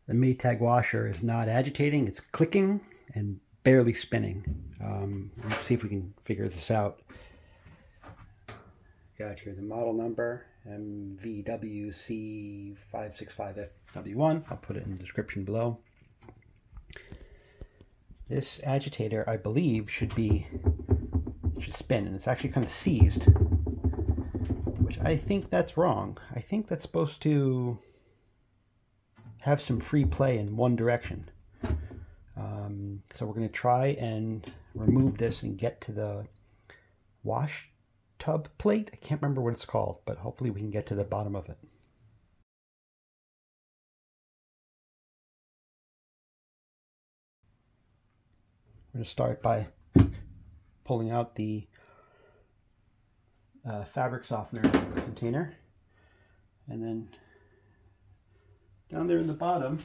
The Maytag washer is not agitating, it's clicking and barely spinning. Let's see if we can figure this out. Got here the model number, MVWC565FW1. I'll put it in the description below. This agitator, I believe, should spin, and it's actually kind of seized, which I think that's wrong. I think that's supposed to have some free play in one direction. So we're going to try and remove this and get to the wash tub plate. I can't remember what it's called, but hopefully we can get to the bottom of it. We're going to start by pulling out the fabric softener container, and then down there in the bottom,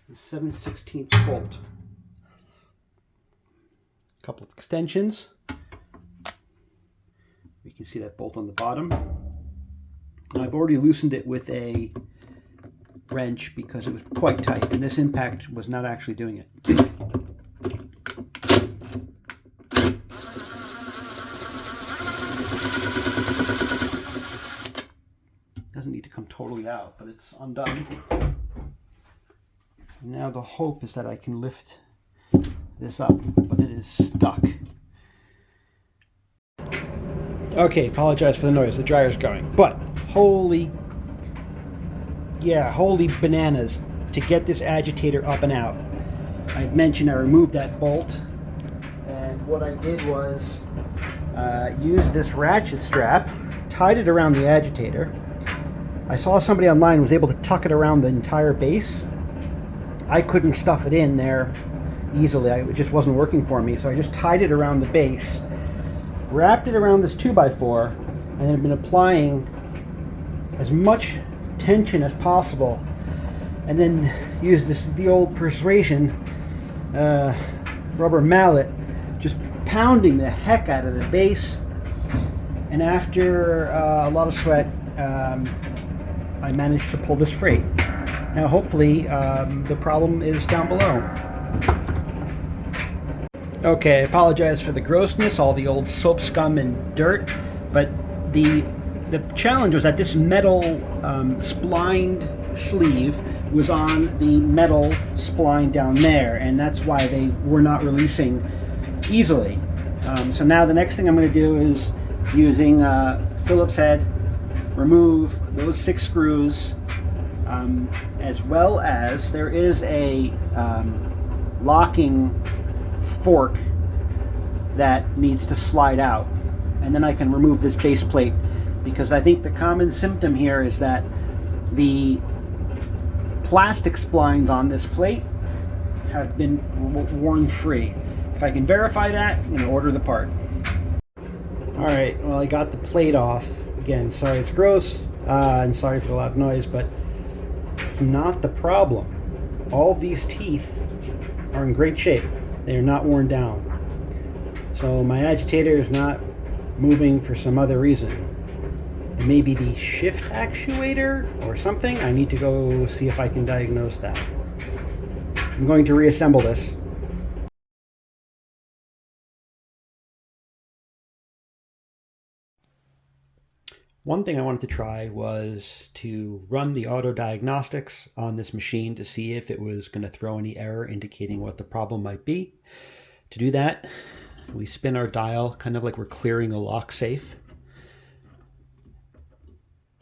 the 7/16 bolt. A couple of extensions. You can see that bolt on the bottom. And I've already loosened it with a wrench because it was quite tight, and this impact was not actually doing it. Doesn't need to come totally out, but it's undone. Now the hope is that I can lift this up, but it is stuck. Okay, apologize for the noise, the dryer's going. But holy bananas to get this agitator up and out. I mentioned I removed that bolt, and what I did was use this ratchet strap, tied it around the agitator. I saw somebody online was able to tuck it around the entire base. I couldn't stuff it in there easily. It just wasn't working for me, so I just tied it around the base, wrapped it around this 2x4, and then I've been applying as much tension as possible, and then used the old persuasion rubber mallet, just pounding the heck out of the base. And after a lot of sweat, I managed to pull this free. Now hopefully the problem is down below. Okay, I apologize for the grossness, all the old soap scum and dirt, but the challenge was that this metal splined sleeve was on the metal spline down there, and that's why they were not releasing easily. So now the next thing I'm going to do is, using Phillips head, remove those 6 screws, as well as there is a locking fork that needs to slide out, and then I can remove this base plate, because I think the common symptom here is that the plastic splines on this plate have been worn free. If I can verify that, I'm going to order the part. Alright, well, I got the plate off. Again, sorry it's gross, and sorry for the loud noise, but it's not the problem. All these teeth are in great shape. They are not worn down. So my agitator is not moving for some other reason. It may be the shift actuator or something. I need to go see if I can diagnose that. I'm going to reassemble this. One thing I wanted to try was to run the auto diagnostics on this machine to see if it was going to throw any error indicating what the problem might be. To do that, we spin our dial kind of like we're clearing a lock safe.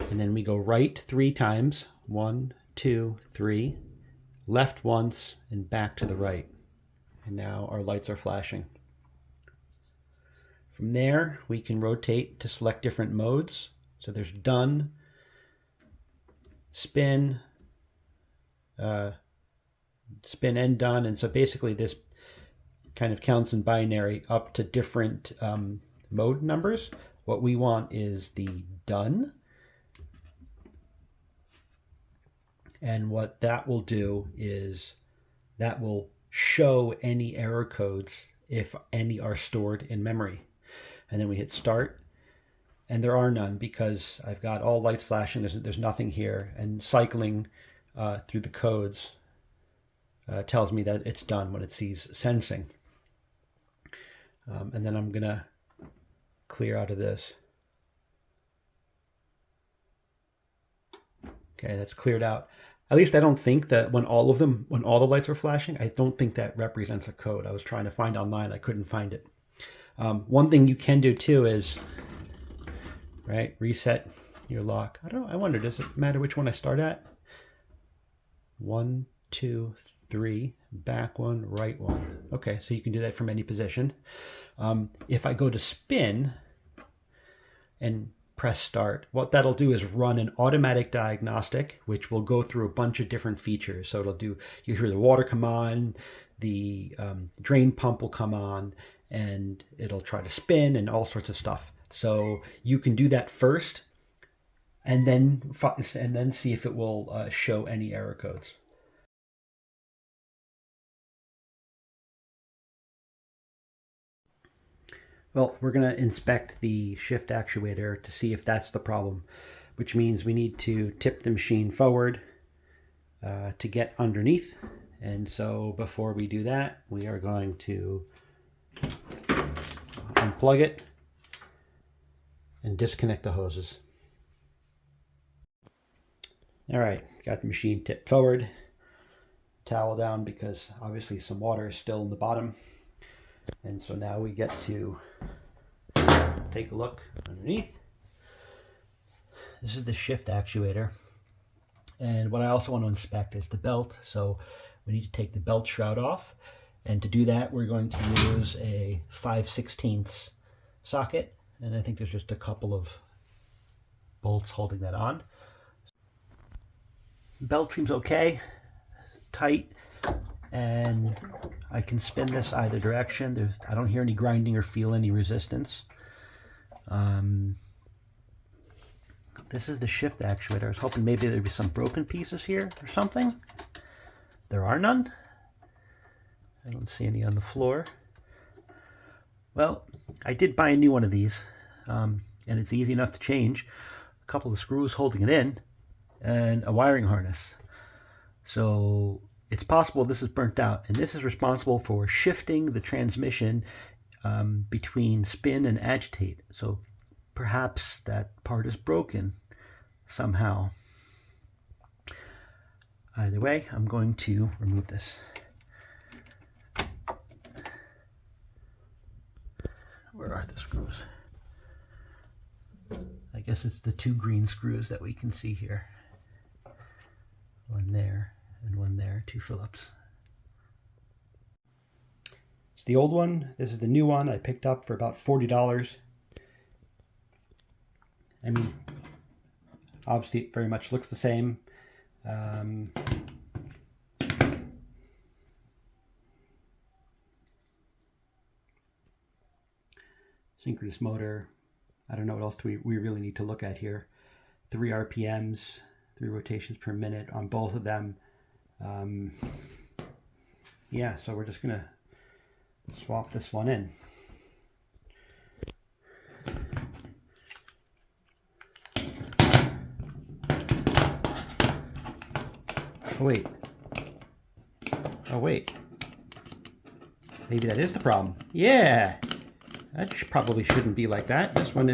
And then we go right 3 times. 1, 2, 3. Left once and back to the right. And now our lights are flashing. From there, we can rotate to select different modes. So there's done, spin, spin and done. And so basically this kind of counts in binary up to different mode numbers. What we want is the done. And what that will do is that will show any error codes if any are stored in memory. and then we hit start, and there are none because I've got all lights flashing. There's nothing here, and cycling through the codes tells me that it's done when it sees sensing. And then I'm gonna clear out of this. Okay, that's cleared out. At least I don't think that when all the lights are flashing, I don't think that represents a code. I was trying to find online, I couldn't find it. One thing you can do too is, right, reset your lock. I wonder, does it matter which one I start at? 1, 2, 3, back one, right one. Okay, so you can do that from any position. If I go to spin and press start, what that'll do is run an automatic diagnostic, which will go through a bunch of different features. So it'll do, you hear the water come on, the drain pump will come on, and it'll try to spin and all sorts of stuff. So you can do that first, and then see if it will show any error codes. Well, we're going to inspect the shift actuator to see if that's the problem, which means we need to tip the machine forward to get underneath. And so before we do that, we are going to unplug it and disconnect the hoses. All right, got the machine tipped forward, towel down because obviously some water is still in the bottom. And so now we get to take a look underneath. This is the shift actuator. And what I also want to inspect is the belt. So we need to take the belt shroud off. And to do that, we're going to use a 5/16 socket. And I think there's just a couple of bolts holding that on. Belt seems okay, tight. And I can spin this either direction. I don't hear any grinding or feel any resistance. This is the shift actuator. I was hoping maybe there'd be some broken pieces here or something. There are none. I don't see any on the floor. Well, I did buy a new one of these, and it's easy enough to change. A couple of screws holding it in, and a wiring harness. So it's possible this is burnt out, and this is responsible for shifting the transmission between spin and agitate. So perhaps that part is broken somehow. Either way, I'm going to remove this. Where are the screws? I guess it's the 2 green screws that we can see here. One there and one there, 2 Phillips. It's the old one. This is the new one I picked up for about $40. I mean, obviously it very much looks the same. Synchronous motor. I don't know what else we really need to look at here. 3 RPMs, 3 rotations per minute on both of them. Yeah, so we're just gonna swap this one in. Oh wait. Oh wait. Maybe that is the problem. Yeah. That probably shouldn't be like that. This one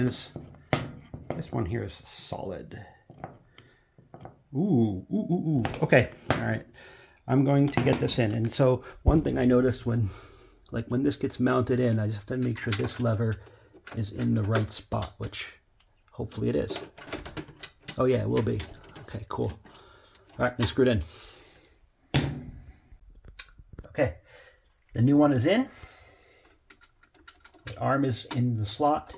here is solid. Ooh. Okay. All right. I'm going to get this in. And so one thing I noticed when this gets mounted in, I just have to make sure this lever is in the right spot, which hopefully it is. Oh yeah, it will be. Okay, cool. All right, let's screw it in. Okay, the new one is in. The arm is in the slot.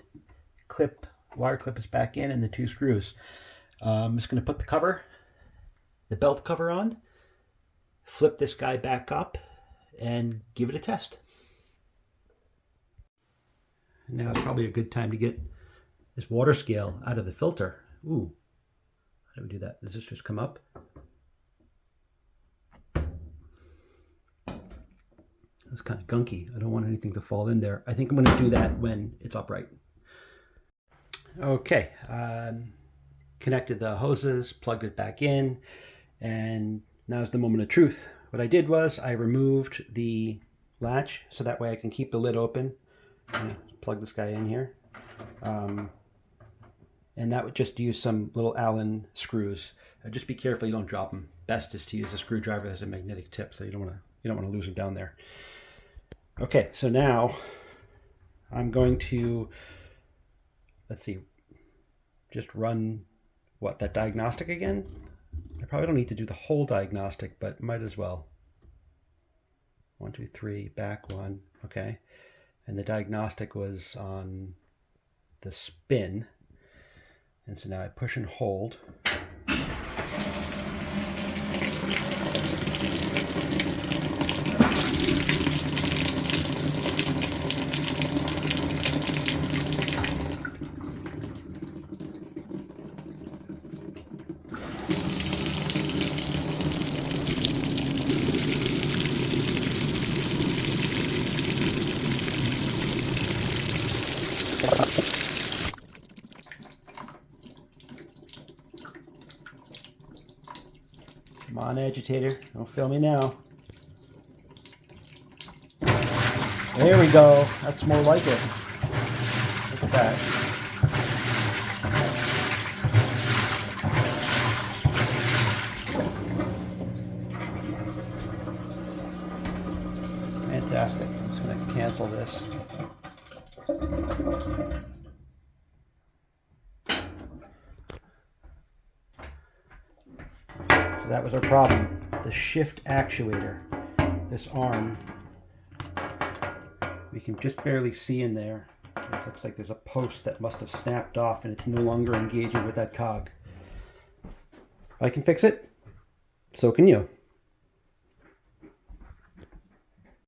Wire clip is back in, and the 2 screws. I'm just going to put the belt cover on, flip this guy back up, and give it a test. Now it's probably a good time to get this water scale out of the filter. Ooh, how do we do that? Does this just come up? That's kind of gunky. I don't want anything to fall in there. I think I'm going to do that when it's upright. Okay, connected the hoses, plugged it back in, and now's the moment of truth. What I did was I removed the latch so that way I can keep the lid open. Plug this guy in here. And that would just use some little Allen screws. Just be careful you don't drop them. Best is to use a screwdriver as a magnetic tip, so you don't want to lose them down there. Okay, so now I'm going to, let's see, just run that diagnostic again. I probably don't need to do the whole diagnostic, but might as well. 1, 2, 3, back 1, okay. And the diagnostic was on the spin. And so now I push and hold. Come on, agitator. Don't fail me now. There we go. That's more like it. Look at that. Fantastic. I'm just going to cancel this. So that was our problem. The shift actuator. This arm. We can just barely see in there. It looks like there's a post that must have snapped off and it's no longer engaging with that cog. I can fix it. So can you.